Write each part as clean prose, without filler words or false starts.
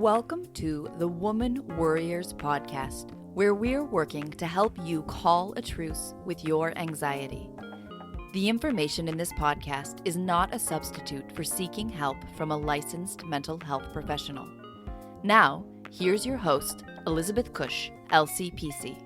Welcome to the Woman Worriers podcast, where we're working to help you call a truce with your anxiety. The information in this podcast is not a substitute for seeking help from a licensed mental health professional. Now, here's your host, Elizabeth Cush, LCPC.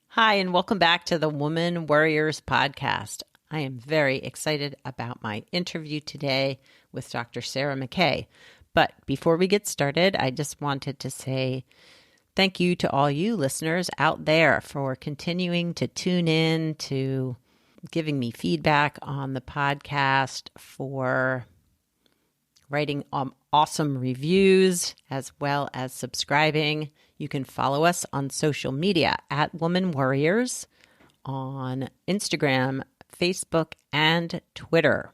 Hi, and welcome back to the Woman Worriers podcast. I am very excited about my interview today with Dr. Sarah McKay. But before we get started, I just wanted to say thank you to all you listeners out there for continuing to tune in, to giving me feedback on the podcast, for writing awesome reviews, as well as subscribing. You can follow us on social media at Woman Worriers on Instagram, Facebook, and Twitter.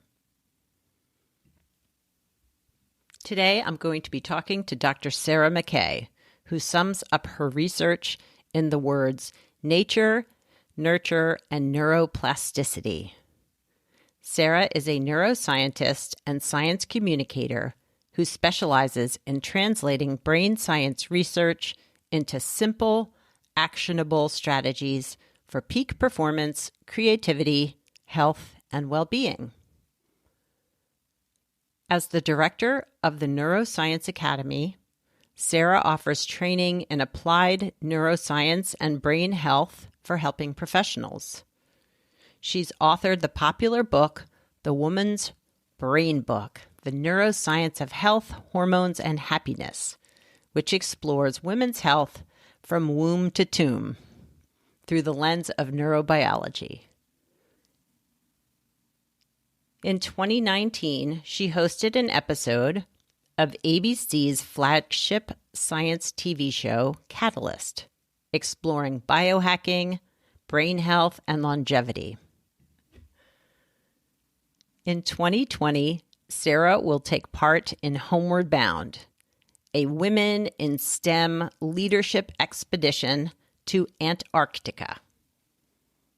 Today, I'm going to be talking to Dr. Sarah McKay, who sums up her research in the words nature, nurture, and neuroplasticity. Sarah is a neuroscientist and science communicator who specializes in translating brain science research into simple, actionable strategies for peak performance, creativity, health, and well-being. As the director of the Neuroscience Academy, Sarah offers training in applied neuroscience and brain health for helping professionals. She's authored the popular book, The Woman's Brain Book, The Neuroscience of Health, Hormones, and Happiness, which explores women's health from womb to tomb through the lens of neurobiology. In 2019, she hosted an episode of ABC's flagship science TV show, Catalyst, exploring biohacking, brain health, and longevity. In 2020, Sarah will take part in Homeward Bound, a Women in STEM leadership expedition to Antarctica.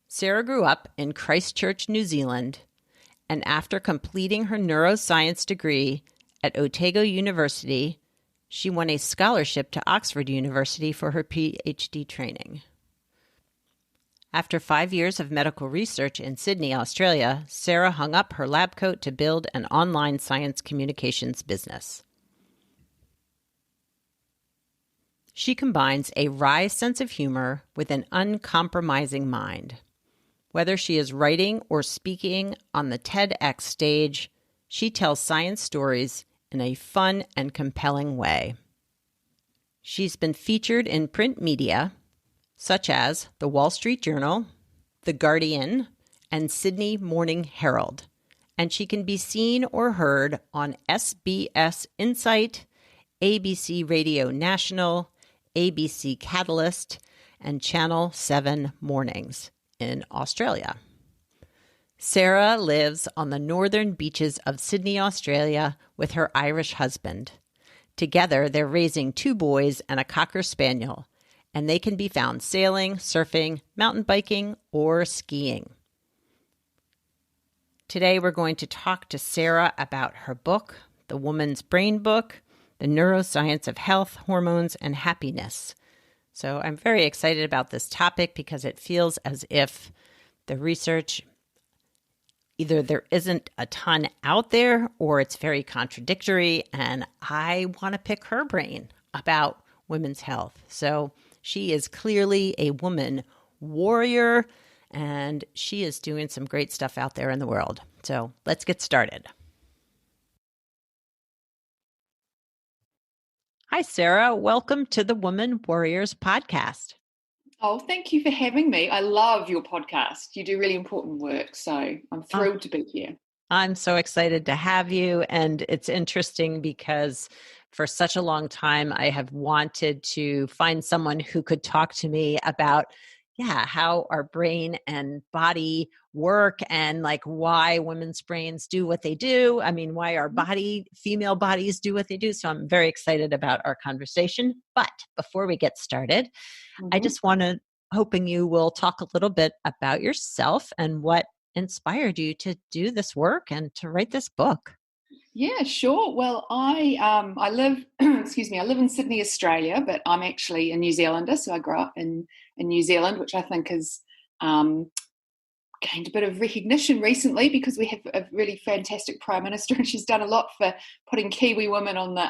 Sarah grew up in Christchurch, New Zealand, and after completing her neuroscience degree at Otago University, she won a scholarship to Oxford University for her PhD training. After 5 years of medical research in Sydney, Australia, Sarah hung up her lab coat to build an online science communications business. She combines a wry sense of humor with an uncompromising mind. Whether she is writing or speaking on the TEDx stage, she tells science stories in a fun and compelling way. She's been featured in print media, such as The Wall Street Journal, The Guardian, and Sydney Morning Herald, and she can be seen or heard on SBS Insight, ABC Radio National, ABC Catalyst, and Channel 7 Mornings in Australia. Sarah lives on the northern beaches of Sydney, Australia, with her Irish husband. Together, they're raising 2 boys and a Cocker Spaniel, and they can be found sailing, surfing, mountain biking, or skiing. Today, we're going to talk to Sarah about her book, The Woman's Brain Book, The Neuroscience of Health, Hormones, and Happiness. So I'm very excited about this topic because it feels as if the research, either there isn't a ton out there or it's very contradictory, and I want to pick her brain about women's health. So she is clearly a woman warrior, and she is doing some great stuff out there in the world. So let's get started. Hi, Sarah. Welcome to the Woman Worriers podcast. Oh, thank you for having me. I love your podcast. You do really important work, so I'm thrilled to be here. I'm so excited to have you. And it's interesting because for such a long time, I have wanted to find someone who could talk to me about, how our brain and body work and like why women's brains do what they do. I mean, why our female bodies do what they do. So I'm very excited about our conversation. But before we get started, I just want to hoping you will talk a little bit about yourself and what inspired you to do this work and to write this book. Yeah, sure. Well, I live excuse me, I live in Sydney, Australia, but I'm actually a New Zealander, so I grew up in New Zealand, which I think has gained a bit of recognition recently because we have a really fantastic Prime Minister, and she's done a lot for putting Kiwi women on the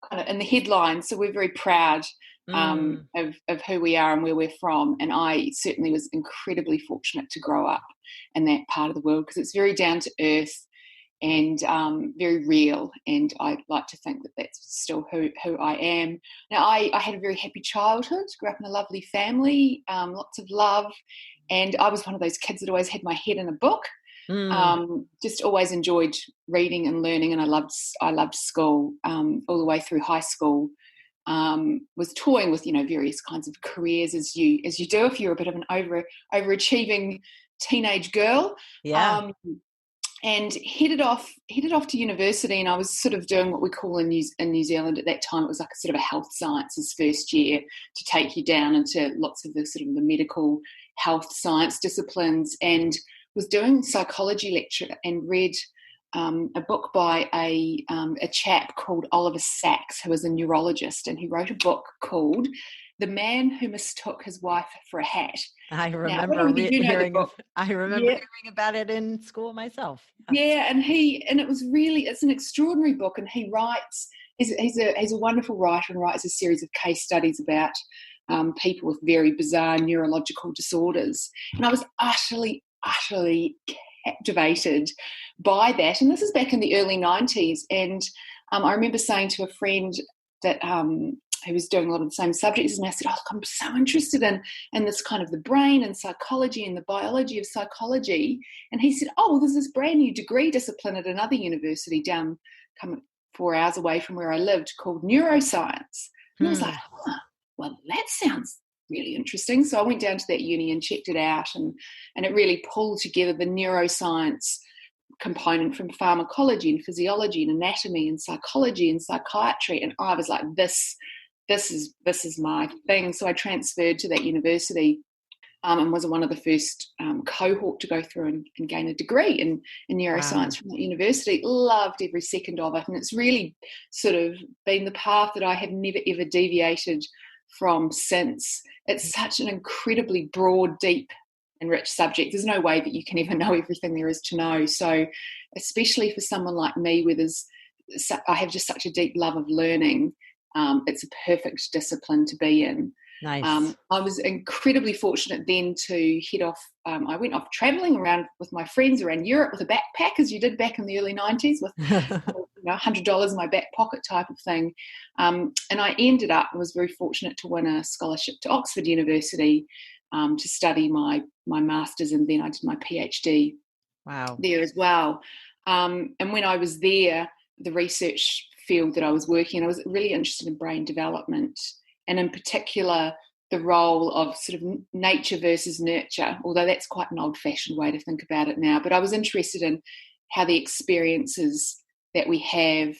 kind of in the headlines. So we're very proud of who we are and where we're from. And I certainly was incredibly fortunate to grow up in that part of the world because it's very down to earth and very real, and I like to think that that's still who I am. Now, I had a very happy childhood, grew up in a lovely family, lots of love, and I was one of those kids that always had my head in a book. Just always enjoyed reading and learning, and I loved school all the way through high school. Was toying with various kinds of careers as you do if you're a bit of an overachieving teenage girl. Yeah. And headed off to university, and I was sort of doing what we call in New Zealand at that time. It was like a sort of a health sciences first year to take you down into lots of the sort of the medical health science disciplines, and was doing psychology lecture and read a book by a chap called Oliver Sacks, who was a neurologist, and he wrote a book called The Man Who Mistook His Wife for a Hat. I remember hearing about it in school myself. Yeah, and it's an extraordinary book, and he writes. He's a wonderful writer and writes a series of case studies about people with very bizarre neurological disorders. And I was utterly captivated by that. And this is back in the early 90s. And I remember saying to a friend that who was doing a lot of the same subjects, and I said, I'm so interested in this kind of the brain and psychology and the biology of psychology. And he said, there's this brand new degree discipline at another university down 4 hours away from where I lived called neuroscience. And I was like, well, that sounds really interesting. So I went down to that uni and checked it out, and it really pulled together the neuroscience component from pharmacology and physiology and anatomy and psychology and psychiatry. And I was like, this is my thing. So I transferred to that university and was one of the first cohort to go through and gain a degree in neuroscience from that university. Loved every second of it, and it's really sort of been the path that I have never ever deviated from since. It's such an incredibly broad, deep and rich subject. There's no way that you can ever know everything there is to know. So especially for someone like me where I have just such a deep love of learning, it's a perfect discipline to be in. Nice. I was incredibly fortunate then to head off. I went off travelling around with my friends around Europe with a backpack, as you did back in the early 90s, with $100 in my back pocket type of thing. And I was very fortunate to win a scholarship to Oxford University to study my master's, and then I did my PhD there as well. And when I was there, the research field that I was working in, I was really interested in brain development, and in particular the role of sort of nature versus nurture, although that's quite an old-fashioned way to think about it now. But I was interested in how the experiences that we have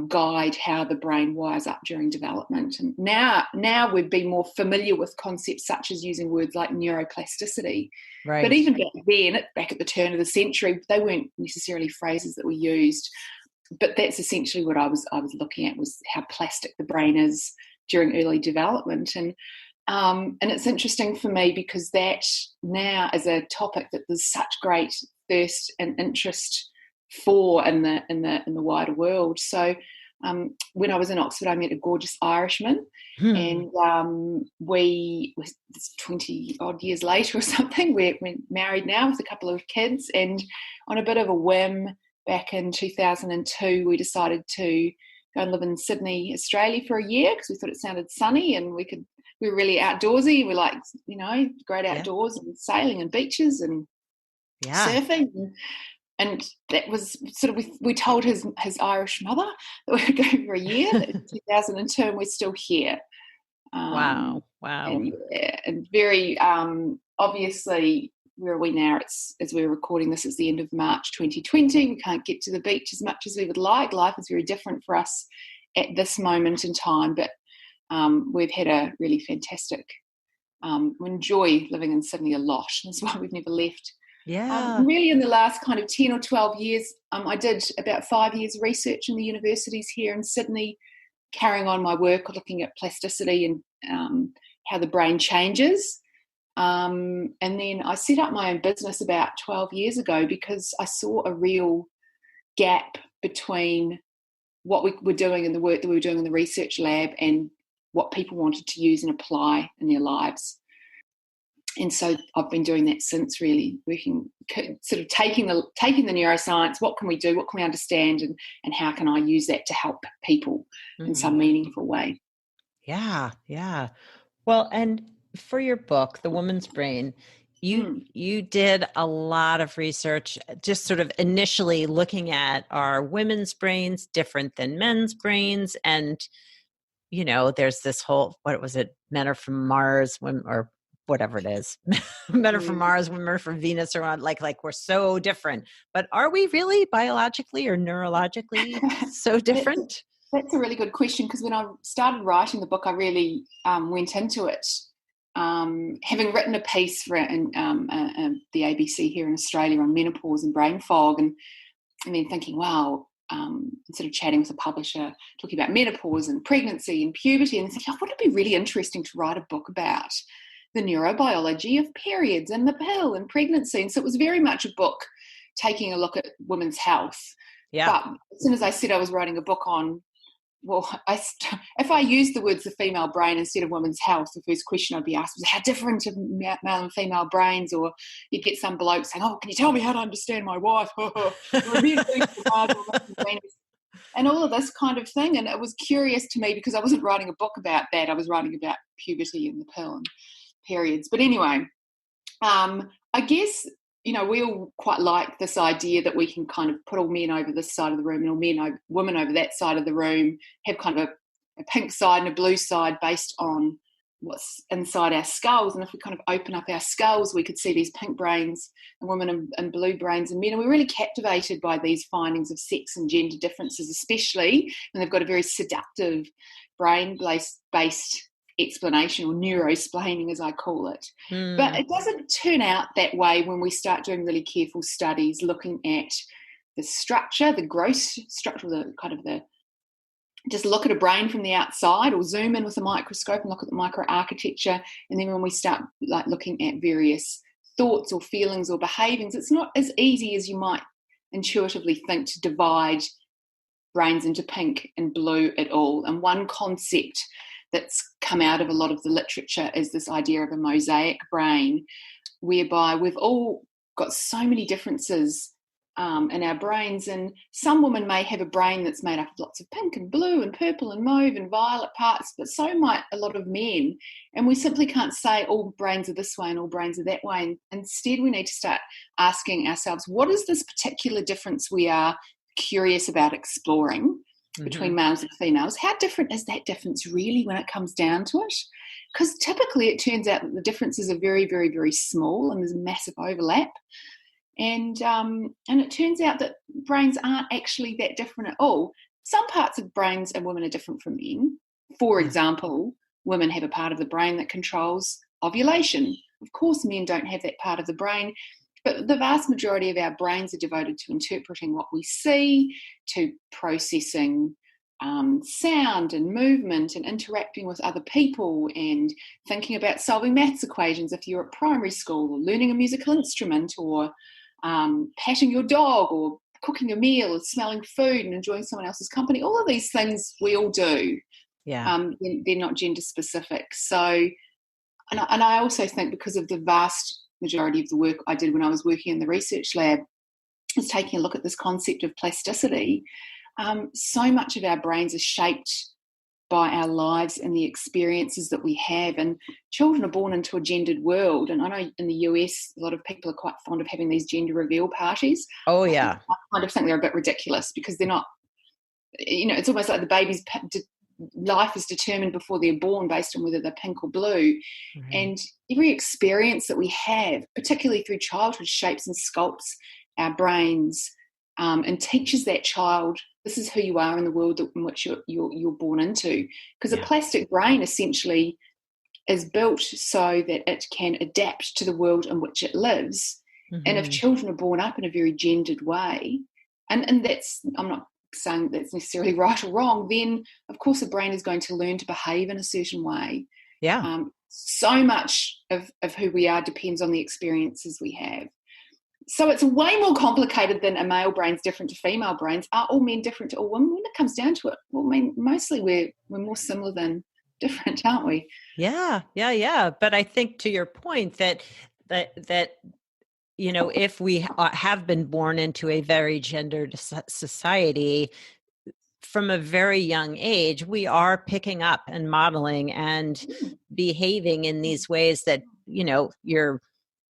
guide how the brain wires up during development. And now we'd be more familiar with concepts such as using words like neuroplasticity. Right. But even back at the turn of the century, they weren't necessarily phrases that we used. But that's essentially what I was looking at, was how plastic the brain is during early development. And it's interesting for me because that now is a topic that there's such great thirst and interest for in the wider world. So when I was in Oxford, I met a gorgeous Irishman, and we was 20 odd years later or something, we're married now with a couple of kids, and on a bit of a whim back in 2002 we decided to go and live in Sydney, Australia for a year because we thought it sounded sunny, and we were really outdoorsy. We like, great outdoors and sailing and beaches and surfing. And that was sort of, we told his Irish mother that we would go for a year in 2002, and we're still here. Wow. And very obviously, where are we now? As we're recording this, it's the end of March 2020. We can't get to the beach as much as we would like. Life is very different for us at this moment in time, but we've had a really fantastic We enjoy living in Sydney a lot. That's why we've never left. Yeah. Really in the last kind of 10 or 12 years, I did about 5 years research in the universities here in Sydney, carrying on my work looking at plasticity and how the brain changes. And then I set up my own business about 12 years ago because I saw a real gap between what we were doing and the work that we were doing in the research lab and what people wanted to use and apply in their lives. And so I've been doing that since, really working, sort of taking the neuroscience, what can we do, what can we understand, and how can I use that to help people in some meaningful way. Yeah, yeah. Well, and for your book, The Woman's Brain, you did a lot of research, just sort of initially looking at, are women's brains different than men's brains? And, there's this whole, what was it? Men are from Mars, women, or whatever it is. Men are from Mars, women are from Venus, or like we're so different. But are we really biologically or neurologically so different? That's a really good question, because when I started writing the book, I really went into it. Having written a piece for the ABC here in Australia on menopause and brain fog, and then thinking, wow, sort of chatting with a publisher, talking about menopause and pregnancy and puberty, and thinking, wouldn't it be really interesting to write a book about the neurobiology of periods and the pill and pregnancy? And so it was very much a book taking a look at women's health. Yeah. But as soon as I said I was writing a book on, if I used the words the female brain instead of women's health, the first question I'd be asked was, how different are male and female brains? Or you'd get some bloke saying, can you tell me how to understand my wife? And all of this kind of thing. And it was curious to me because I wasn't writing a book about that. I was writing about puberty and the pill and periods. But anyway, I guess, we all quite like this idea that we can kind of put all men over this side of the room and all women over that side of the room, have kind of a pink side and a blue side based on what's inside our skulls. And if we kind of open up our skulls, we could see these pink brains and women and blue brains and men. And we're really captivated by these findings of sex and gender differences, especially when they've got a very seductive brain-based explanation, or neurosplaining as I call it. But it doesn't turn out that way when we start doing really careful studies looking at the structure, the gross structure, just look at a brain from the outside, or zoom in with a microscope and look at the microarchitecture. And then when we start looking at various thoughts or feelings or behavings, it's not as easy as you might intuitively think to divide brains into pink and blue at all. And one concept that's come out of a lot of the literature is this idea of a mosaic brain, whereby we've all got so many differences in our brains, and some women may have a brain that's made up of lots of pink and blue and purple and mauve and violet parts, but so might a lot of men, and we simply can't say all brains are this way and all brains are that way. And instead we need to start asking ourselves, what is this particular difference we are curious about exploring between males and females? How different is that difference really when it comes down to it? Because typically it turns out that the differences are very, very, very small, and there's a massive overlap. And it turns out that brains aren't actually that different at all. Some parts of brains in women are different from men. For example, women have a part of the brain that controls ovulation. Of course, men don't have that part of the brain. But the vast majority of our brains are devoted to interpreting what we see, to processing sound and movement and interacting with other people, and thinking about solving maths equations if you're at primary school, or learning a musical instrument, or patting your dog, or cooking a meal, or smelling food and enjoying someone else's company. All of these things we all do. Yeah. They're not gender specific. So, and I also think because of the vast majority of the work I did when I was working in the research lab was taking a look at this concept of plasticity. So much of our brains are shaped by our lives and the experiences that we have, and children are born into a gendered world. And I know in the US a lot of people are quite fond of having these gender reveal parties. Oh yeah. I kind of think they're a bit ridiculous, because they're not, it's almost like the baby's life is determined before they're born based on whether they're pink or blue. And every experience that we have, particularly through childhood, shapes and sculpts our brains, and teaches that child, this is who you are in the world in which you're born into. Because a plastic brain essentially is built so that it can adapt to the world in which it lives. And if children are born up in a very gendered way, and that's, I'm not saying that's necessarily right or wrong, then of course the brain is going to learn to behave in a certain way. Yeah. So much of who we are depends on the experiences we have. So it's way more complicated than a male brain's different to female brains. Are all men different to all women? When it comes down to it, well, I mean, mostly we're more similar than different, aren't we? Yeah. But I think to your point that if we have been born into a very gendered society, from a very young age, we are picking up and modeling and behaving in these ways that,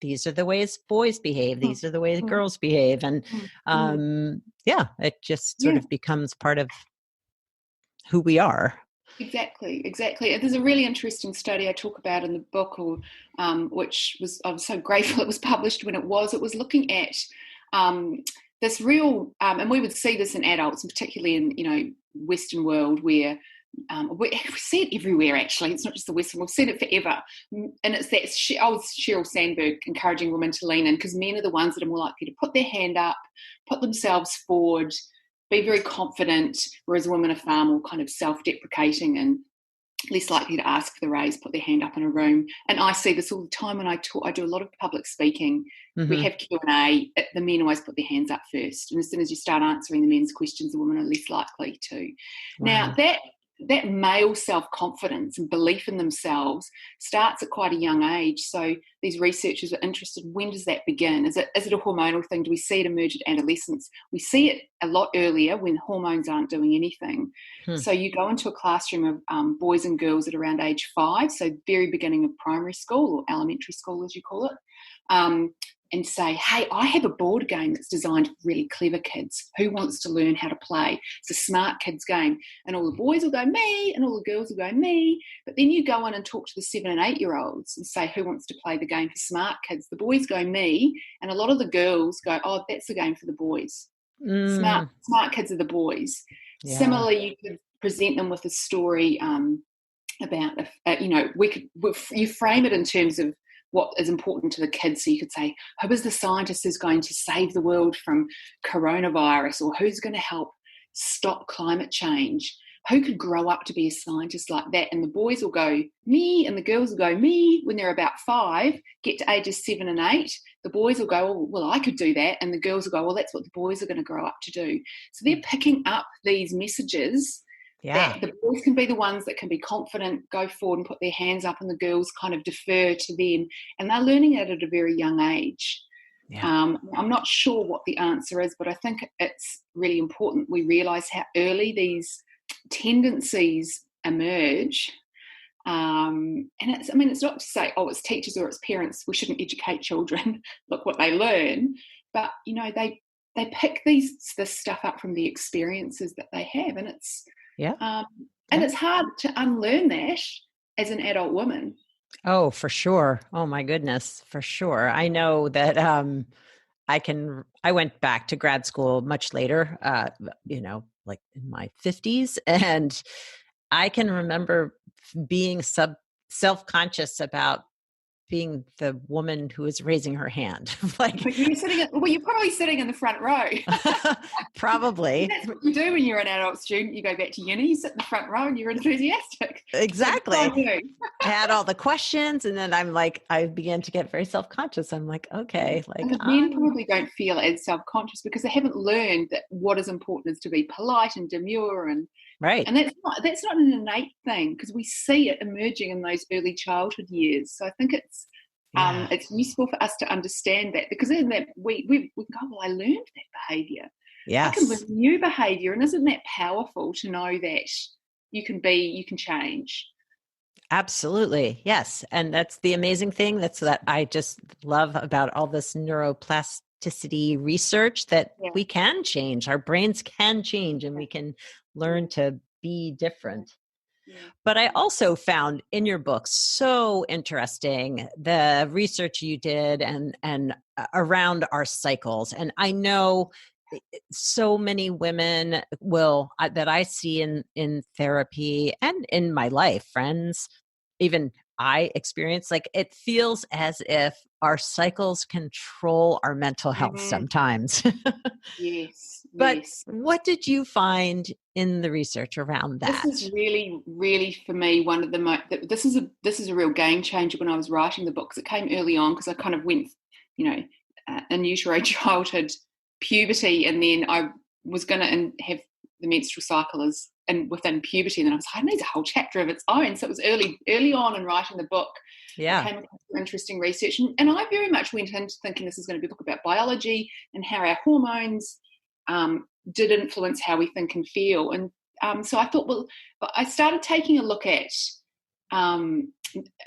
these are the ways boys behave. These are the ways girls behave. And it just sort of becomes part of who we are. Exactly. There's a really interesting study I talk about in the book, which I'm so grateful it was published when it was. It was looking at this real, and we would see this in adults, and particularly in Western world where we see it everywhere. Actually, it's not just the Western. We've seen it forever, and it's that old Sheryl Sandberg encouraging women to lean in, because men are the ones that are more likely to put their hand up, put themselves forward, be very confident, whereas women are far more kind of self-deprecating and less likely to ask for the raise, put their hand up in a room. And I see this all the time when I talk. I do a lot of public speaking. We have Q&A. The men always put their hands up first, and as soon as you start answering the men's questions, the women are less likely to. Wow. Now that male self-confidence and belief in themselves starts at quite a young age. So these researchers are interested, when does that begin? Is it a hormonal thing? Do we see it emerge at adolescence? We see it a lot earlier when hormones aren't doing anything. So you go into a classroom of boys and girls at around age 5, so very beginning of primary school, or elementary school as you call it, and say, hey, I have a board game that's designed for really clever kids. Who wants to learn how to play? It's a smart kids game. And all the boys will go, me, and all the girls will go, me. But then you go in and talk to the 7 and 8-year-olds and say, who wants to play the game for smart kids? The boys go, me. And a lot of the girls go, oh, that's the game for the boys. Smart kids are the boys. Yeah. Similarly, you could present them with a story about, you frame it in terms of what is important to the kids. So you could say, who is the scientist who's going to save the world from coronavirus, or who's going to help stop climate change? Who could grow up to be a scientist like that? And the boys will go, me, and the girls will go, me. When they're about 5, get to ages 7 and 8, the boys will go, oh, well, I could do that. And the girls will go, well, that's what the boys are going to grow up to do. So they're picking up these messages. Yeah. That the boys can be the ones that can be confident, go forward and put their hands up, and the girls kind of defer to them. And they're learning that at a very young age. Yeah. I'm not sure what the answer is, but I think it's really important we realise how early these tendencies emerge. And it's not to say, oh, it's teachers or it's parents, we shouldn't educate children. Look what they learn. But, they pick this stuff up from the experiences that they have. And it's... and it's hard to unlearn that as an adult woman. Oh, for sure. Oh my goodness, for sure. I know that I went back to grad school much later, like in my 50s, and I can remember being self-conscious about being the woman who is raising her hand. Like, you're probably sitting in the front row. Probably. That's what you do when you're an adult student. You go back to uni, you sit in the front row, and you're enthusiastic. Exactly. I had all the questions, and then I began to get very self-conscious. I'm like, okay, and the men probably don't feel as self-conscious because they haven't learned that what is important is to be polite and demure, and right. And that's not an innate thing, because we see it emerging in those early childhood years. So I think it's useful for us to understand that, because in that we go, well, I learned that behaviour. Yes. I can learn new behaviour, and isn't that powerful to know that you can change? Absolutely. Yes. And that's the amazing thing. That's that I just love about all this neuroplasticity research, that we can change. Our brains can change, and we can learn to be different. Yeah. But I also found in your book so interesting the research you did and around our cycles. And I know so many women that I see in therapy and in my life, friends, even I experience. Like, it feels as if our cycles control our mental health Mhm. Sometimes. Yes, But yes. what did you find in the research around This that? is really, really for me one of the this is a real game changer when I was writing the book, 'cause it came early on, because I kind of went, in utero childhood, puberty, and then I was going to have the menstrual cycle and within puberty, and then I was like, it needs a whole chapter of its own. So it was early on in writing the book. I Yeah. came across some interesting research, and I very much went into thinking this is going to be a book about biology and how our hormones did influence how we think and feel. And so I thought, well, I started taking a look at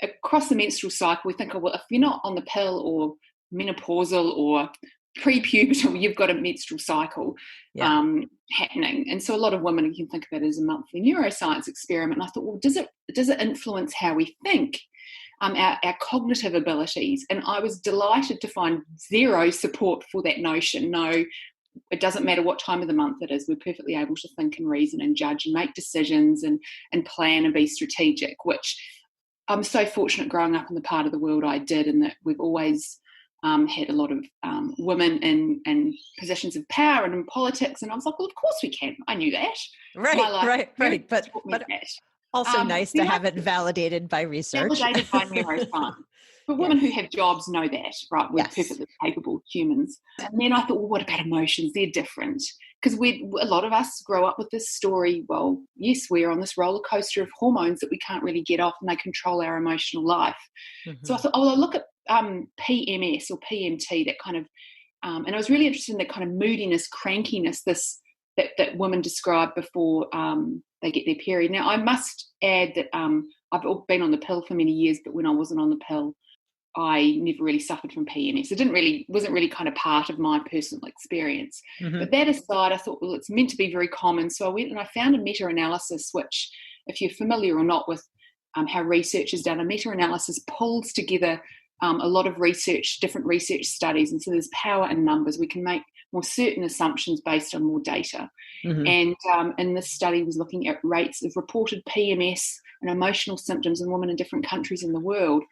across the menstrual cycle. We think, oh, well, if you're not on the pill or menopausal or pre-pubertal, you've got a menstrual cycle Yeah. happening. And so a lot of women, you can think of it as a monthly neuroscience experiment. And I thought, well, does it influence how we think? Our cognitive abilities? And I was delighted to find zero support for that notion. No, it doesn't matter what time of the month it is. We're perfectly able to think and reason and judge and make decisions and plan and be strategic, which I'm so fortunate growing up in the part of the world I did, and that we've always had a lot of women in positions of power and in politics. And I was like, well, of course we can. I knew that. My life Right. But taught me that. also nice to Then I have it validated by research. validated by neuroscience. But women Yes. who have jobs know that, right? We're Yes. perfectly capable humans. And then I thought, well, what about emotions? They're different. Because a lot of us grow up with this story, well, yes, we're on this roller coaster of hormones that we can't really get off, and they control our emotional life. So I thought, oh, well, I'll look at PMS or PMT, that kind of, and I was really interested in that kind of moodiness, crankiness, that women describe before they get their period. Now, I must add that I've been on the pill for many years, but when I wasn't on the pill, I never really suffered from PMS. It wasn't really kind of part of my personal experience. Mm-hmm. But that aside, I thought, well, it's meant to be very common. So I went and I found a meta-analysis, which, if you're familiar or not with how research is done, a meta-analysis pulls together a lot of research, different research studies. And so there's power in numbers. We can make more certain assumptions based on more data. Mm-hmm. And this study was looking at rates of reported PMS and emotional symptoms in women in different countries in the world.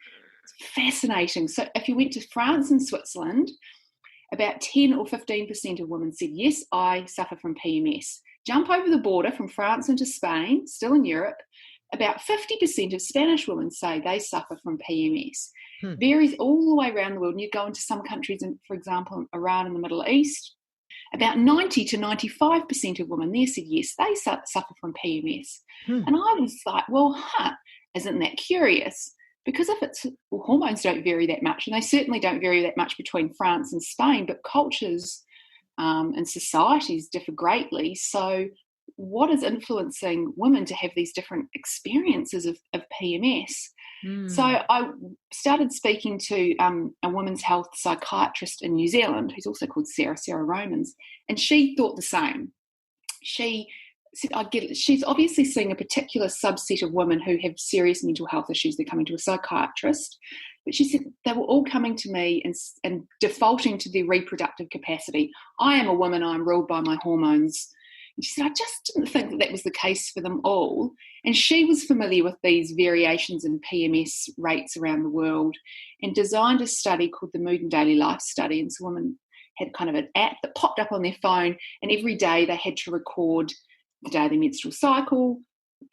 It's fascinating. So if you went to France and Switzerland, about 10 or 15% of women said, yes, I suffer from PMS. Jump over the border from France into Spain, still in Europe, about 50% of Spanish women say they suffer from PMS. Varies all the way around the world. And you go into some countries, for example, Iran in the Middle East, about 90 to 95% of women there said, yes, they suffer from PMS. And I was like, well, isn't that curious? Because hormones don't vary that much, and they certainly don't vary that much between France and Spain, but cultures and societies differ greatly. So what is influencing women to have these different experiences of PMS? So I started speaking to a women's health psychiatrist in New Zealand, who's also called Sarah Romans, and she thought the same. She said, I get it. She's obviously seeing a particular subset of women who have serious mental health issues. They're coming to a psychiatrist. But she said they were all coming to me and defaulting to their reproductive capacity. I am a woman. I'm ruled by my hormones. And she said, I just didn't think that was the case for them all. And she was familiar with these variations in PMS rates around the world and designed a study called the Mood and Daily Life Study. And so women had kind of an app that popped up on their phone, and every day they had to record the day of their menstrual cycle,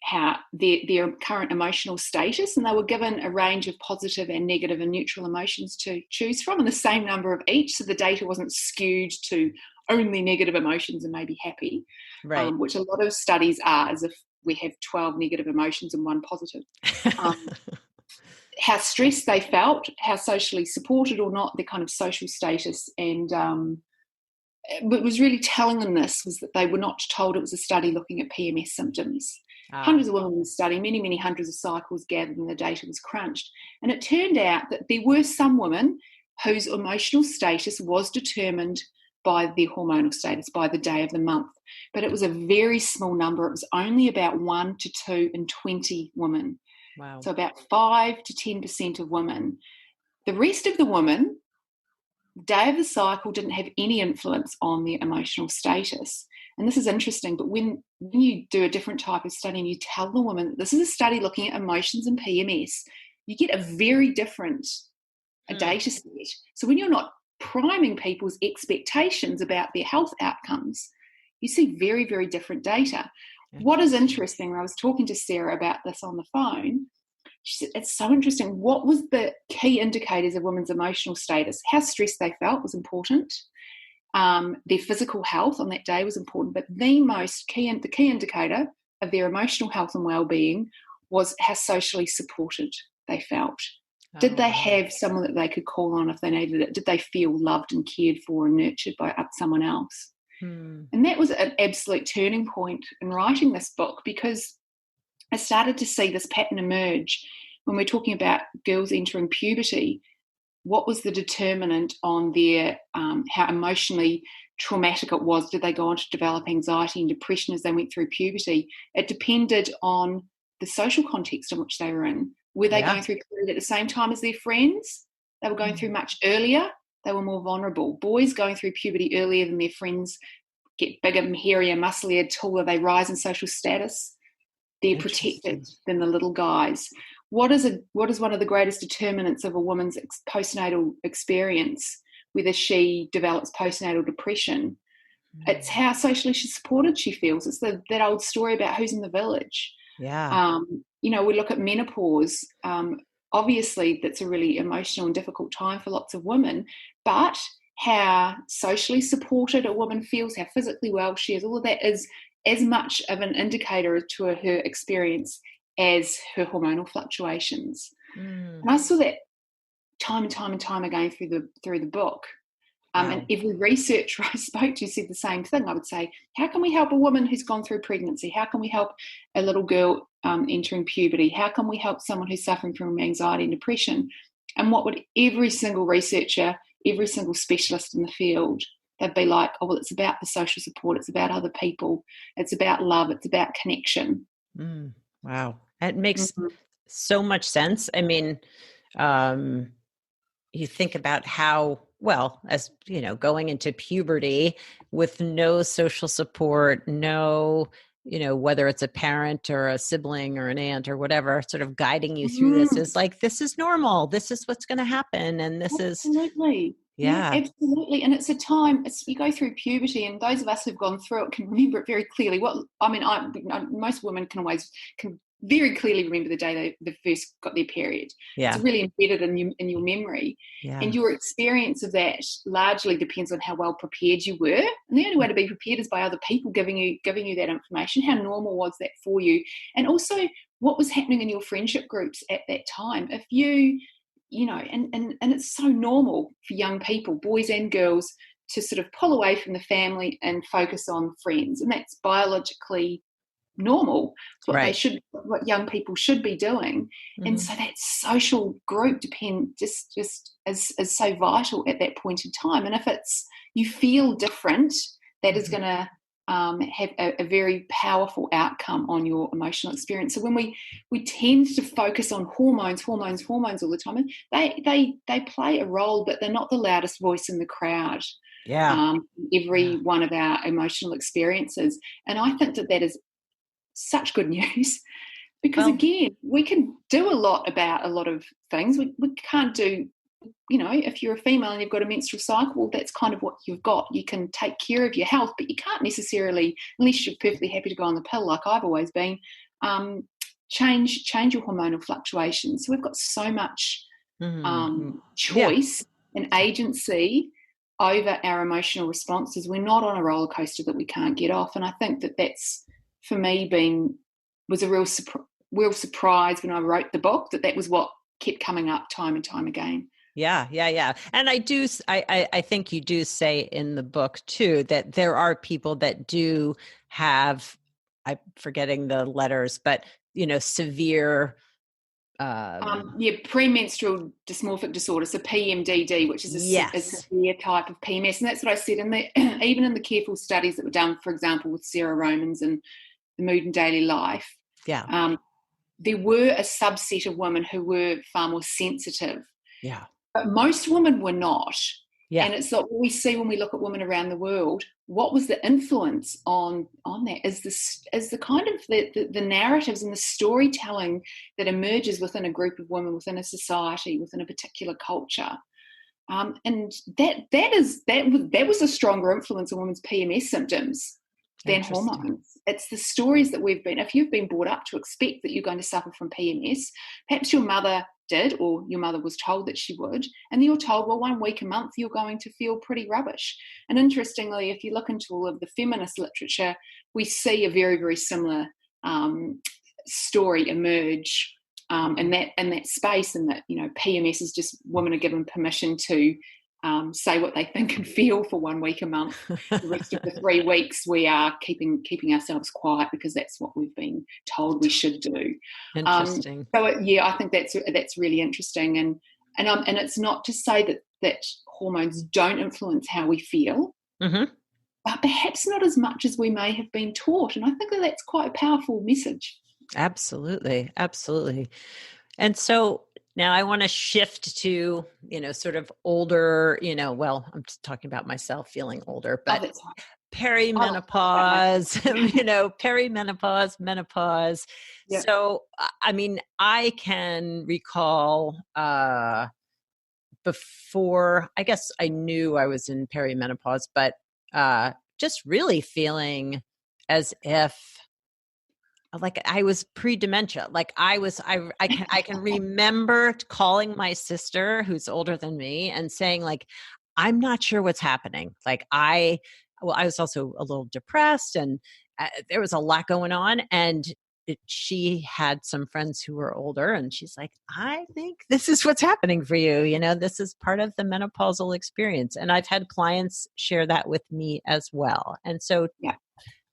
how their current emotional status, and they were given a range of positive and negative and neutral emotions to choose from, and the same number of each, so the data wasn't skewed to only negative emotions and maybe happy, Right. Which a lot of studies are, as if we have 12 negative emotions and one positive. How stressed they felt, how socially supported or not, their kind of social status, and what was really telling them this was that they were not told it was a study looking at PMS symptoms. Hundreds of women in the study, many hundreds of cycles gathered, and the data was crunched. And it turned out that there were some women whose emotional status was determined by their hormonal status, by the day of the month. But it was a very small number. It was only about 1 to 2 in 20 women. Wow. So about 5 to 10% of women. The rest of the women, day of the cycle didn't have any influence on their emotional status. And this is interesting, but when you do a different type of study and you tell the woman that this is a study looking at emotions and PMS, you get a very different data set. So when you're not priming people's expectations about their health outcomes, you see very, very different data. What is interesting, when I was talking to Sarah about this on the phone, she said, it's so interesting. What was the key indicators of women's emotional status? How stressed they felt was important. Their physical health on that day was important, but the key indicator of their emotional health and well-being was how socially supported they felt. Did they have someone that they could call on if they needed it? Did they feel loved and cared for and nurtured by someone else? And that was an absolute turning point in writing this book, because I started to see this pattern emerge when we're talking about girls entering puberty. What was the determinant on their how emotionally traumatic it was? Did they go on to develop anxiety and depression as they went through puberty? It depended on the social context in which they were in. Were they going through puberty at the same time as their friends? They were going through much earlier. They were more vulnerable. Boys going through puberty earlier than their friends get bigger, hairier, musclier, taller. They rise in social status. They're protected than the little guys. What is one of the greatest determinants of a woman's postnatal experience, whether she develops postnatal depression? It's how socially she's supported she feels. It's that old story about who's in the village. Yeah. We look at menopause. Obviously, that's a really emotional and difficult time for lots of women, but how socially supported a woman feels, how physically well she is, all of that is as much of an indicator to her experience as her hormonal fluctuations. And I saw that time and time and time again through the book. And every researcher I spoke to said the same thing. I would say, how can we help a woman who's gone through pregnancy? How can we help a little girl entering puberty? How can we help someone who's suffering from anxiety and depression? And what would every single researcher, every single specialist in the field, they'd be like, oh, well, it's about the social support. It's about other people. It's about love. It's about connection. Wow. It makes so much sense. I mean, you think about how, well, as you know, going into puberty with no social support, no, whether it's a parent or a sibling or an aunt or whatever, sort of guiding you through this is like, this is normal. This is what's going to happen. And this absolutely. is, yeah, absolutely. And it's a time, you go through puberty, and those of us who've gone through it can remember it very clearly. Most women can very clearly remember the day they first got their period. Yeah. It's really embedded in your memory. Yeah. And your experience of that largely depends on how well prepared you were. And the only way to be prepared is by other people giving you that information. How normal was that for you? And also what was happening in your friendship groups at that time. If you and it's so normal for young people, boys and girls, to sort of pull away from the family and focus on friends. And that's biologically normal. It's what young people should be doing. And so that social group just is so vital at that point in time. And if you feel different, that is going to have a very powerful outcome on your emotional experience. So when we tend to focus on hormones all the time, and they play a role, but they're not the loudest voice in the crowd. Every one of our emotional experiences. And I think that is such good news, because again, we can do a lot about a lot of things. We can't do, if you're a female and you've got a menstrual cycle, well, that's kind of what you've got. You can take care of your health, but you can't necessarily, unless you're perfectly happy to go on the pill like I've always been, change your hormonal fluctuations. So we've got so much choice and agency over our emotional responses. We're not on a roller coaster that we can't get off. And I think that that's, for me, was a real surprise when I wrote the book, that was what kept coming up time and time again. Yeah. And I think you do say in the book too, that there are people that do have, I'm forgetting the letters, but, severe. Premenstrual dysmorphic disorder, so PMDD, which is a severe type of PMS. And that's what I said even in the careful studies that were done, for example, with Sarah Romans and the Mood and Daily Life. Yeah. There were a subset of women who were far more sensitive. Yeah. But most women were not. Yeah. And it's like what we see when we look at women around the world. What was the influence on that? Is the kind of the narratives and the storytelling that emerges within a group of women, within a society, within a particular culture. And that was a stronger influence on women's PMS symptoms than hormones. It's the stories that if you've been brought up to expect that you're going to suffer from PMS, perhaps your mother did, or your mother was told that she would, and then you're told, well, 1 week a month you're going to feel pretty rubbish. And interestingly, if you look into all of the feminist literature, we see a very, very similar story emerge in that space, and that, you know, PMS is just women are given permission to say what they think and feel for 1 week a month. The rest of the 3 weeks we are keeping ourselves quiet because that's what we've been told we should do. Interesting. I think that's really interesting, and it's not to say that hormones don't influence how we feel, mm-hmm. but perhaps not as much as we may have been taught. And I think that's quite a powerful message. Absolutely. Absolutely. And so now I want to shift to, you know, sort of older, you know, well, I'm just talking about myself feeling older, but perimenopause, you know, perimenopause, menopause. Yep. So, I mean, I can recall before, I guess I knew I was in perimenopause, but just really feeling as if like I was pre-dementia. Like I can remember calling my sister who's older than me and saying like, I'm not sure what's happening. Like I was also a little depressed, and there was a lot going on. And she had some friends who were older, and she's like, I think this is what's happening for you. You know, this is part of the menopausal experience. And I've had clients share that with me as well. And so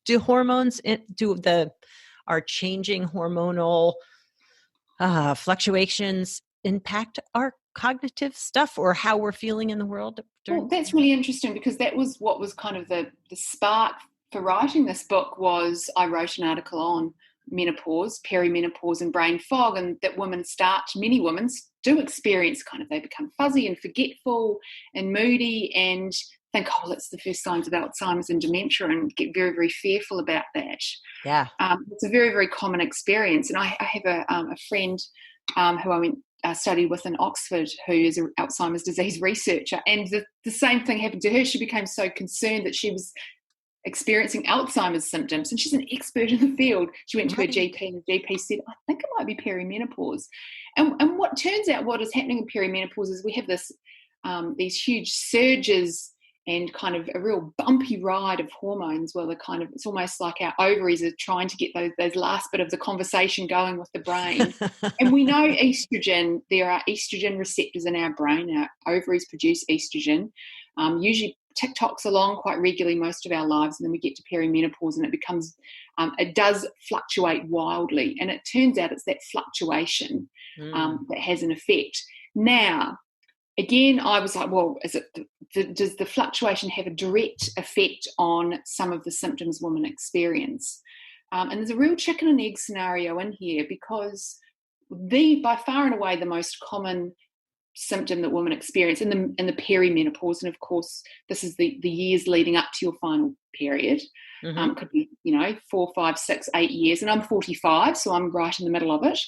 do hormones, our changing hormonal fluctuations impact our cognitive stuff or how we're feeling in the world? Well, that's really interesting, because that was what was kind of the spark for writing this book. Was I wrote an article on menopause, perimenopause and brain fog, and that many women do experience kind of, they become fuzzy and forgetful and moody and think, oh, it's the first signs of Alzheimer's and dementia, and get very, very fearful about that. Yeah. It's a very, very common experience. And I have a friend who I studied with in Oxford, who is an Alzheimer's disease researcher. And the same thing happened to her. She became so concerned that she was experiencing Alzheimer's symptoms, and she's an expert in the field. She went to her GP, and the GP said, I think it might be perimenopause. And what turns out, what is happening in perimenopause is we have these huge surges and kind of a real bumpy ride of hormones, where it's almost like our ovaries are trying to get those last bit of the conversation going with the brain. And we know estrogen, there are estrogen receptors in our brain. Our ovaries produce estrogen, usually TikToks along quite regularly most of our lives, and then we get to perimenopause and it becomes, it does fluctuate wildly. And it turns out it's that fluctuation that has an effect. Now, again, I was like, well, does the fluctuation have a direct effect on some of the symptoms women experience? And there's a real chicken and egg scenario in here, because by far and away the most common symptom that women experience in the perimenopause, and of course this is the years leading up to your final period, could be 4, 5, 6, 8 years, and I'm 45, so I'm right in the middle of it.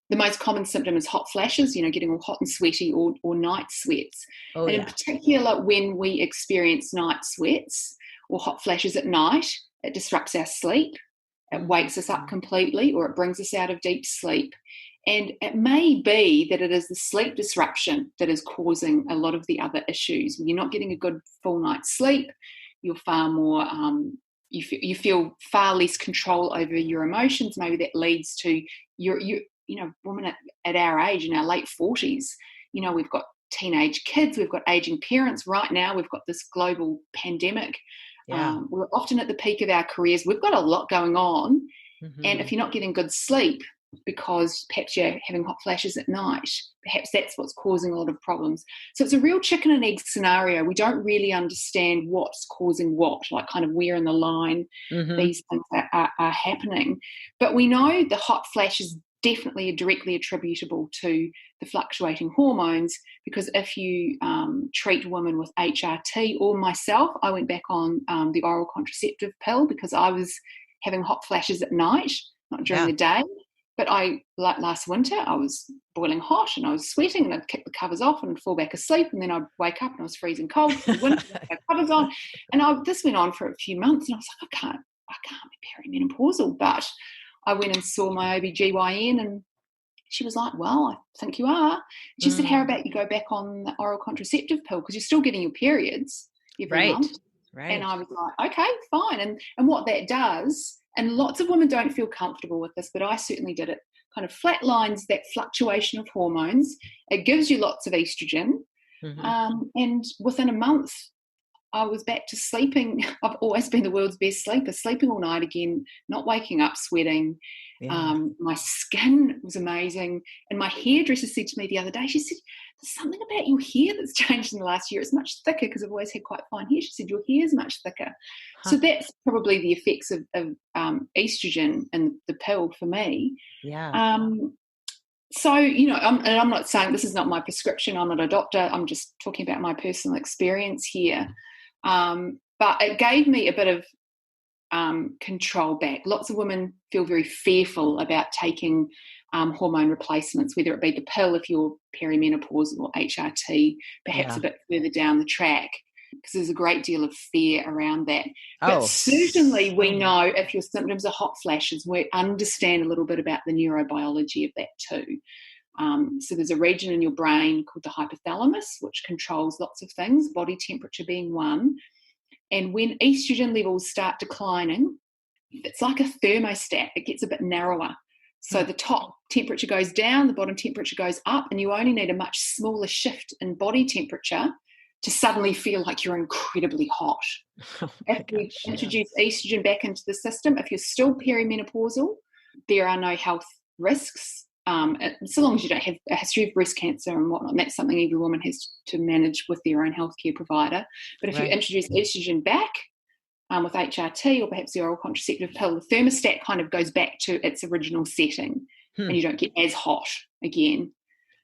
The most common symptom is hot flashes, getting all hot and sweaty, or night sweats. In particular, when we experience night sweats or hot flashes at night, it disrupts our sleep, it wakes us up completely, or it brings us out of deep sleep. And it may be that it is the sleep disruption that is causing a lot of the other issues. When you're not getting a good full night's sleep, you're far more, you feel far less control over your emotions. Maybe that leads to women at our age, in our late 40s, we've got teenage kids, we've got aging parents. Right now, we've got this global pandemic. We're often at the peak of our careers. We've got a lot going on. And if you're not getting good sleep, because perhaps you're having hot flashes at night, perhaps that's what's causing a lot of problems. So it's a real chicken and egg scenario. We don't really understand what's causing what, like kind of where in the line these things are happening. But we know the hot flashes definitely directly attributable to the fluctuating hormones, because if you treat women with HRT, or myself, I went back on the oral contraceptive pill because I was having hot flashes at night, not during the day. But like last winter, I was boiling hot and I was sweating, and I'd kick the covers off and fall back asleep, and then I'd wake up and I was freezing cold for the winter with my covers on. And this went on for a few months, and I was like, I can't be perimenopausal. But I went and saw my OBGYN, and she was like, well, I think you are. She said, how about you go back on the oral contraceptive pill, because you're still getting your periods every month. Right. And I was like, okay, fine. And what that does, and lots of women don't feel comfortable with this, but I certainly did it, kind of flatlines that fluctuation of hormones. It gives you lots of estrogen. And within a month, I was back to sleeping. I've always been the world's best sleeper, sleeping all night again, not waking up sweating. My skin was amazing. And my hairdresser said to me the other day, she said, there's something about your hair that's changed in the last year. It's much thicker, because I've always had quite fine hair. She said, your hair is much thicker. So that's probably the effects of estrogen and the pill for me. So, I'm not saying, this is not my prescription. I'm not a doctor. I'm just talking about my personal experience here. But it gave me a bit of control back. Lots of women feel very fearful about taking hormone replacements, whether it be the pill if you're perimenopausal, or HRT, perhaps a bit further down the track, because there's a great deal of fear around that. But certainly we know if your symptoms are hot flashes, we understand a little bit about the neurobiology of that too. So there's a region in your brain called the hypothalamus, which controls lots of things, body temperature being one. And when estrogen levels start declining, it's like a thermostat. It gets a bit narrower. So the top temperature goes down, the bottom temperature goes up, and you only need a much smaller shift in body temperature to suddenly feel like you're incredibly hot. If we introduce estrogen back into the system, if you're still perimenopausal, there are no health risks. So long as you don't have a history of breast cancer and whatnot, and that's something every woman has to manage with their own healthcare provider. But if you introduce estrogen back with HRT, or perhaps the oral contraceptive pill, the thermostat kind of goes back to its original setting, and you don't get as hot again.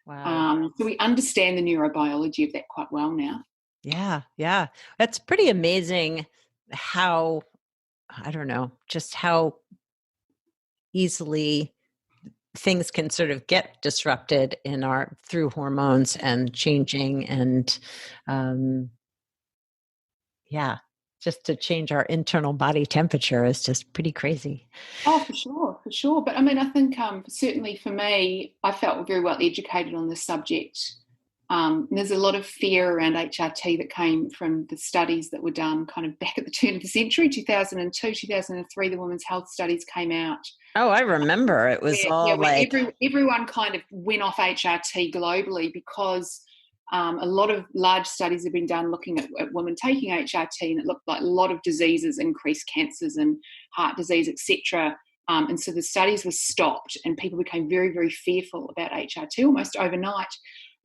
So we understand the neurobiology of that quite well now. Yeah. That's pretty amazing how, I don't know, just how easily things can sort of get disrupted through hormones and changing, and just to change our internal body temperature is just pretty crazy. Oh, for sure. But I mean, I think certainly for me, I felt very well educated on this subject. There's a lot of fear around HRT that came from the studies that were done kind of back at the turn of the century, 2002, 2003, the women's health studies came out. Oh, I remember. It was everyone kind of went off HRT globally, because a lot of large studies have been done looking at women taking HRT, and it looked like a lot of diseases, increased cancers and heart disease, etc. And so the studies were stopped, and people became very, very fearful about HRT almost overnight.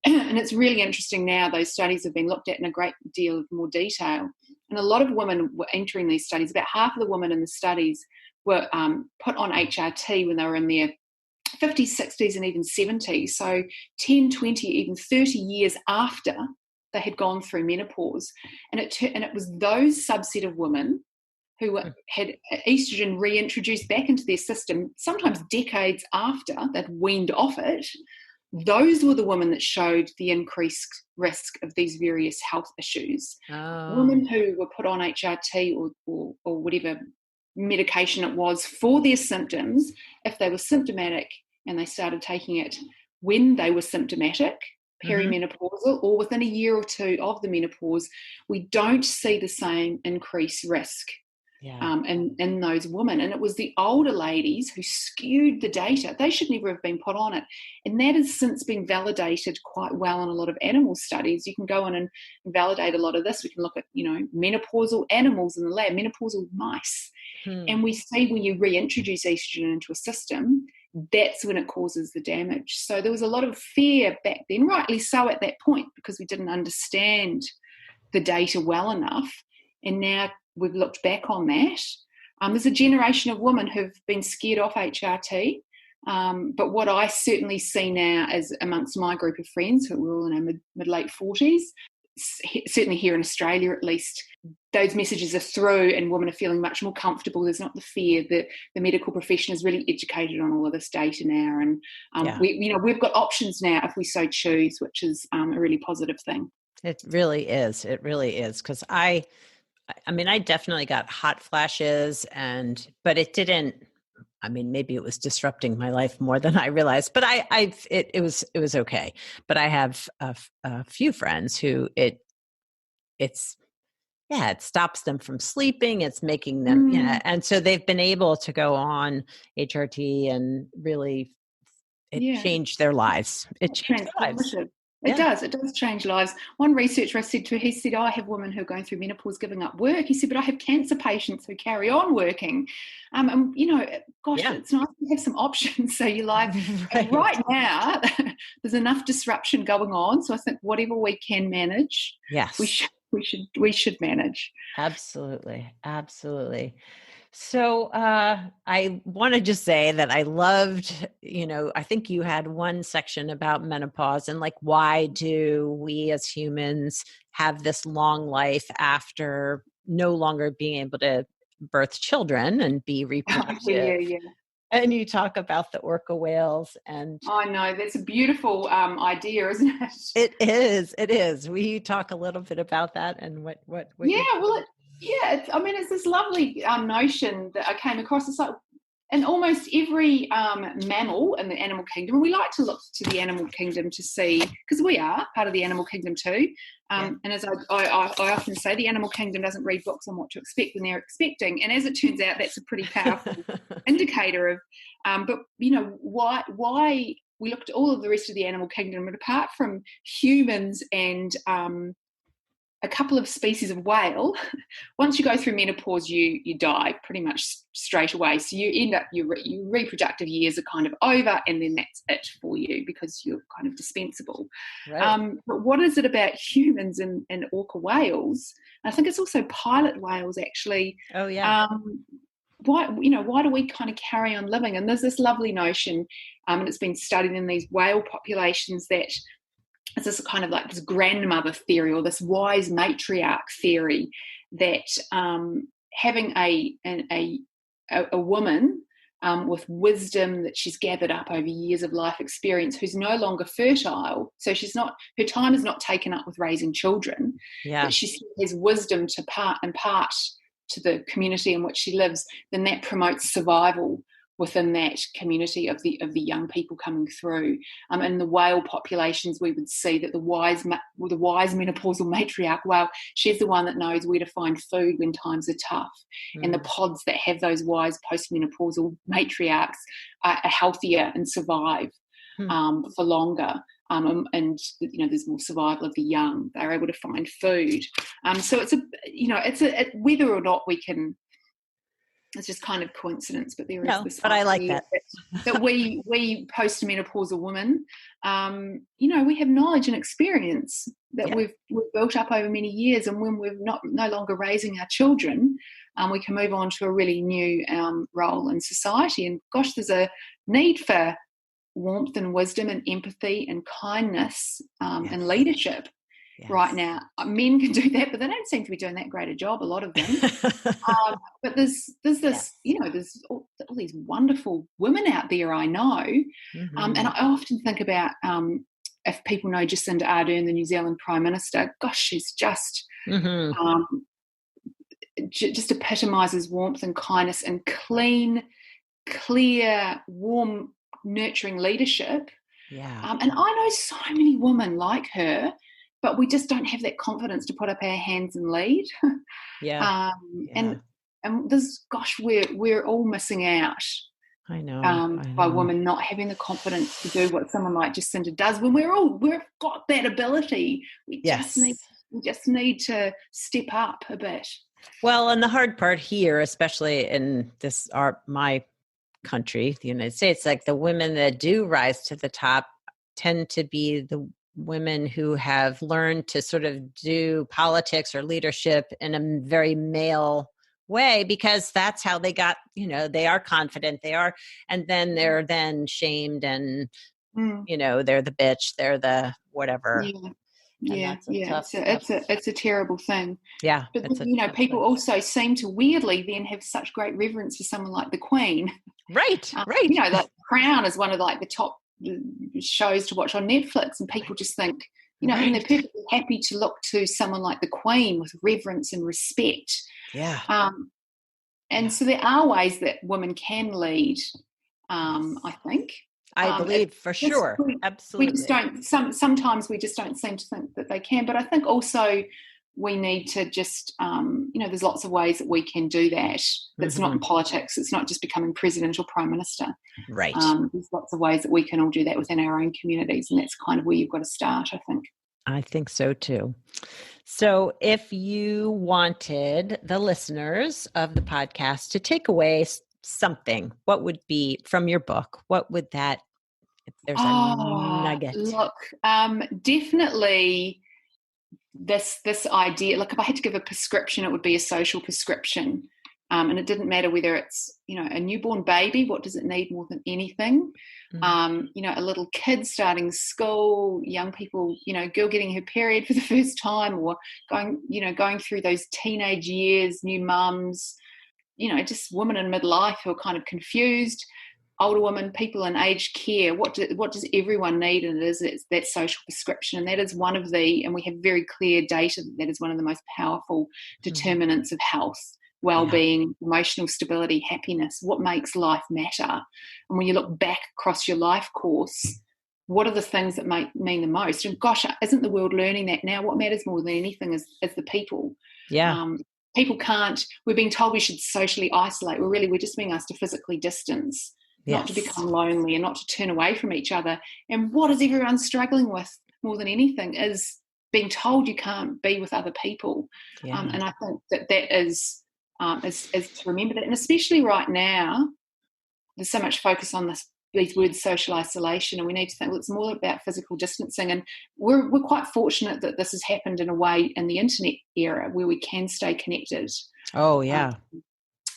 And it's really interesting now, those studies have been looked at in a great deal of more detail. And a lot of women were entering these studies. About half of the women in the studies were put on HRT when they were in their 50s, 60s, and even 70s. So 10, 20, even 30 years after they had gone through menopause. And it was those subset of women who had estrogen reintroduced back into their system, sometimes decades after they'd weaned off it. Those were the women that showed the increased risk of these various health issues. Women who were put on HRT or whatever medication it was for their symptoms, if they were symptomatic and they started taking it when they were symptomatic, perimenopausal, or within a year or two of the menopause, we don't see the same increased risk in those women. And it was the older ladies who skewed the data. They should never have been put on it. And that has since been validated quite well in a lot of animal studies. You can go in and validate a lot of this. We can look at, menopausal animals in the lab, menopausal mice. And we see when you reintroduce estrogen into a system, that's when it causes the damage. So there was a lot of fear back then, rightly so at that point, because we didn't understand the data well enough. And now we've looked back on that. There's a generation of women who've been scared off HRT. But what I certainly see now is amongst my group of friends who are all in our mid-late 40s, certainly here in Australia at least, those messages are through and women are feeling much more comfortable. There's not the fear that the medical profession is really educated on all of this data now. And we've got options now if we so choose, which is a really positive thing. It really is. It really is. Because I mean, I definitely got hot flashes, but it didn't. I mean, maybe it was disrupting my life more than I realized, but it was okay. But I have a few friends who it stops them from sleeping. It's making them, and so they've been able to go on HRT and really changed their lives. It changed their lives. It does change lives. One researcher I said to, he said, I have women who are going through menopause giving up work. He said, but I have cancer patients who carry on working. And it's nice to have some options. So your life, right now, there's enough disruption going on. So I think whatever we can manage, we should manage. Absolutely. Absolutely. So I want to just say that I loved, I think you had one section about menopause and like, why do we as humans have this long life after no longer being able to birth children and be reproductive? Yeah. And you talk about the orca whales, and I know that's a beautiful idea, isn't it? It is. Will you talk a little bit about that and what? It's this lovely notion that I came across. It's like in almost every mammal in the animal kingdom, we like to look to the animal kingdom to see, because we are part of the animal kingdom too. And as I often say, the animal kingdom doesn't read books on what to expect when they're expecting. And as it turns out, that's a pretty powerful indicator of, why we looked at all of the rest of the animal kingdom, but apart from humans and a couple of species of whale, once you go through menopause, you die pretty much straight away. So you end up, your reproductive years are kind of over, and then that's it for you because you're kind of dispensable. Right. But what is it about humans and orca whales? I think it's also pilot whales, actually. Oh, yeah. Why do we kind of carry on living? And there's this lovely notion, and it's been studied in these whale populations, that it's this kind of like this grandmother theory or this wise matriarch theory that having a woman with wisdom that she's gathered up over years of life experience, who's no longer fertile, so her time is not taken up with raising children, but she has wisdom to impart to the community in which she lives, then that promotes survival within that community of the young people coming through. In the whale populations, we would see that the wise menopausal matriarch whale, she's the one that knows where to find food when times are tough. And the pods that have those wise postmenopausal matriarchs are healthier and survive for longer. And there's more survival of the young. They're able to find food. So it's whether or not we can. It's just kind of coincidence, but there is this. But I like that we postmenopausal women, we have knowledge and experience that we've built up over many years, and when we're no longer raising our children, we can move on to a really new role in society. And gosh, there's a need for warmth and wisdom and empathy and kindness and leadership. Yes. Right now, men can do that, but they don't seem to be doing that great a job, a lot of them. But there's this, there's all these wonderful women out there I know. Mm-hmm. And I often think about if people know Jacinda Ardern, the New Zealand Prime Minister, gosh, she's just just epitomises warmth and kindness and clean, clear, warm, nurturing leadership. Yeah. And I know so many women like her, but we just don't have that confidence to put up our hands and lead. And there's, gosh, we're all missing out. I know. By women not having the confidence to do what someone like Jacinda does, when we've got that ability. We just need to step up a bit. Well, and the hard part here, especially in my country, the United States, like the women that do rise to the top tend to be the women who have learned to sort of do politics or leadership in a very male way, because that's how they got, they are confident, and then they're then shamed and, they're the bitch, they're the whatever. Yeah. And Yeah, that's a tough, it's a terrible thing. yeah. But then, people also seem to weirdly then have such great reverence for someone like the Queen. Right. Like Crown is one of like the top shows to watch on Netflix, and people just think, and they're perfectly happy to look to someone like the Queen with reverence and respect. Yeah. So there are ways that women can lead, I think. I believe for sure. Absolutely. We just don't, sometimes we just don't seem to think that they can. But I think also we need to just, there's lots of ways that we can do that. That's not in politics. It's not just becoming president or prime minister. Right. There's lots of ways that we can all do that within our own communities. And that's kind of where you've got to start, I think. I think so too. So if you wanted the listeners of the podcast to take away something, what would be from your book? What would that, if there's a nugget? Look, definitely this idea, like if I had to give a prescription, it would be a social prescription. And it didn't matter whether it's, a newborn baby, what does it need more than anything? A little kid starting school, young people, girl getting her period for the first time, or going through those teenage years, new mums, just women in midlife who are kind of confused, older women, people in aged care. What does everyone need? And it's that social prescription. And that is one of and we have very clear data that is one of the most powerful determinants of health. Well-being, emotional stability, happiness, what makes life matter. And when you look back across your life course, what are the things that mean the most? And gosh, isn't the world learning that now? What matters more than anything is the people. Yeah. People we're being told we should socially isolate. We're just being asked to physically distance, not to become lonely and not to turn away from each other. And what is everyone struggling with more than anything is being told you can't be with other people. And I think that is to remember that. And especially right now, there's so much focus on these words, social isolation, and we need to think, well, it's more about physical distancing. And we're quite fortunate that this has happened in a way in the internet era where we can stay connected. Oh, yeah.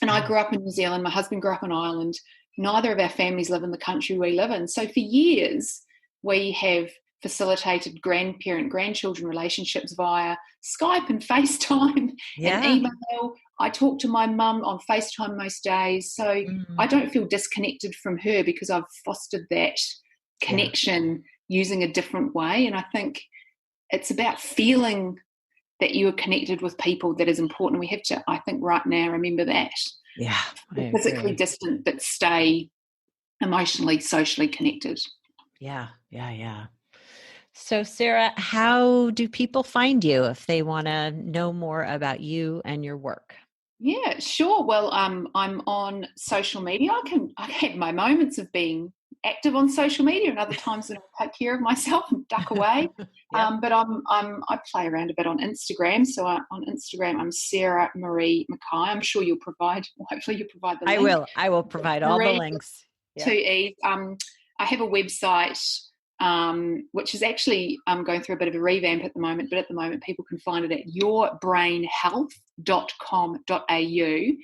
And I grew up in New Zealand. My husband grew up in Ireland. Neither of our families live in the country we live in. So for years, we have facilitated grandchildren relationships via Skype and FaceTime and email. I talk to my mum on FaceTime most days. So I don't feel disconnected from her because I've fostered that connection using a different way. And I think it's about feeling that you are connected with people that is important. We have to, I think, right now remember that. Yeah. Physically distant, but stay emotionally, socially connected. Yeah. So, Sarah, how do people find you if they want to know more about you and your work? Yeah, sure. Well, I'm on social media. I have my moments of being active on social media, and other times when I take care of myself and duck away. But I play around a bit on Instagram. So on Instagram, I'm Sarah Marie McKay. I'm sure hopefully you'll provide the link. I will provide all the links. 2 E's. I have a website which is actually going through a bit of a revamp at the moment, but at the moment people can find it at yourbrainhealth.com.au.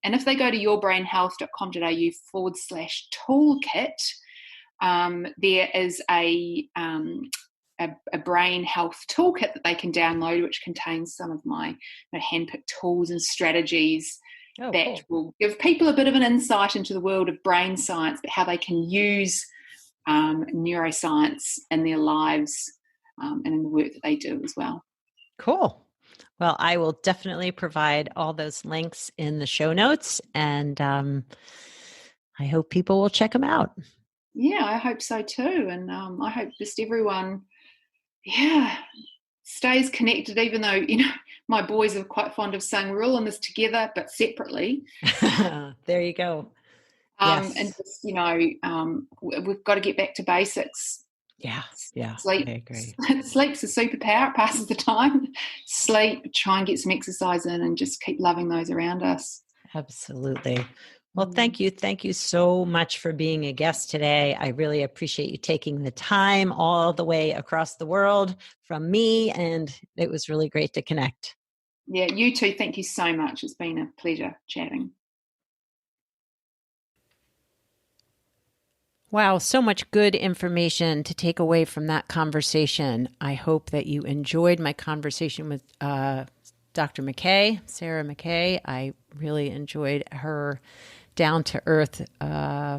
And if they go to yourbrainhealth.com.au/toolkit, there is a brain health toolkit that they can download, which contains some of my hand-picked tools and strategies that will give people a bit of an insight into the world of brain science, but how they can use neuroscience in their lives and in the work that they do as well. Cool. Well, I will definitely provide all those links in the show notes, and I hope people will check them out. Yeah, I hope so too. And I hope just everyone, stays connected, even though, my boys are quite fond of saying we're all in this together, but separately. There you go. And just, we've got to get back to basics. Yeah. Sleep. I agree. Sleep's a superpower. It passes the time. Sleep, try and get some exercise in, and just keep loving those around us. Absolutely. Well, thank you. Thank you so much for being a guest today. I really appreciate you taking the time all the way across the world from me, and it was really great to connect. Yeah, you too. Thank you so much. It's been a pleasure chatting. Wow, so much good information to take away from that conversation. I hope that you enjoyed my conversation with Dr. McKay, Sarah McKay. I really enjoyed her down-to-earth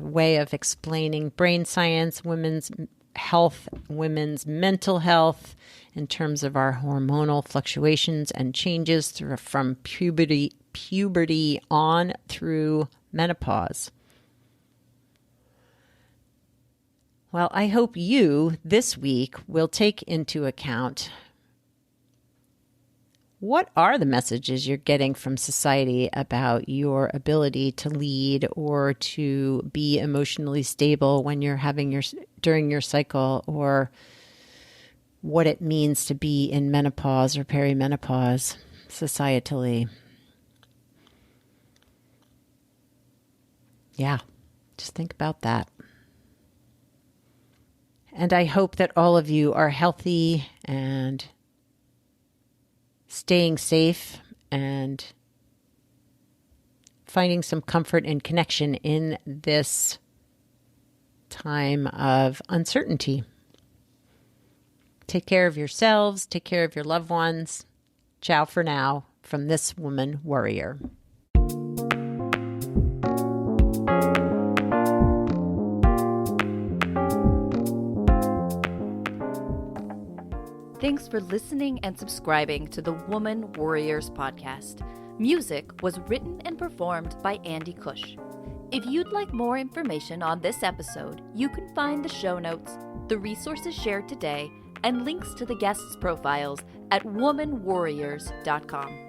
way of explaining brain science, women's health, women's mental health in terms of our hormonal fluctuations and changes from puberty on through menopause. Well, I hope you this week will take into account what are the messages you're getting from society about your ability to lead or to be emotionally stable when you're having during your cycle, or what it means to be in menopause or perimenopause societally. Yeah, just think about that. And I hope that all of you are healthy and staying safe and finding some comfort and connection in this time of uncertainty. Take care of yourselves. Take care of your loved ones. Ciao for now from this Woman Worrier. Thanks for listening and subscribing to the Woman Worriers podcast. Music was written and performed by Andy Cush. If you'd like more information on this episode, you can find the show notes, the resources shared today, and links to the guests' profiles at womanworriers.com.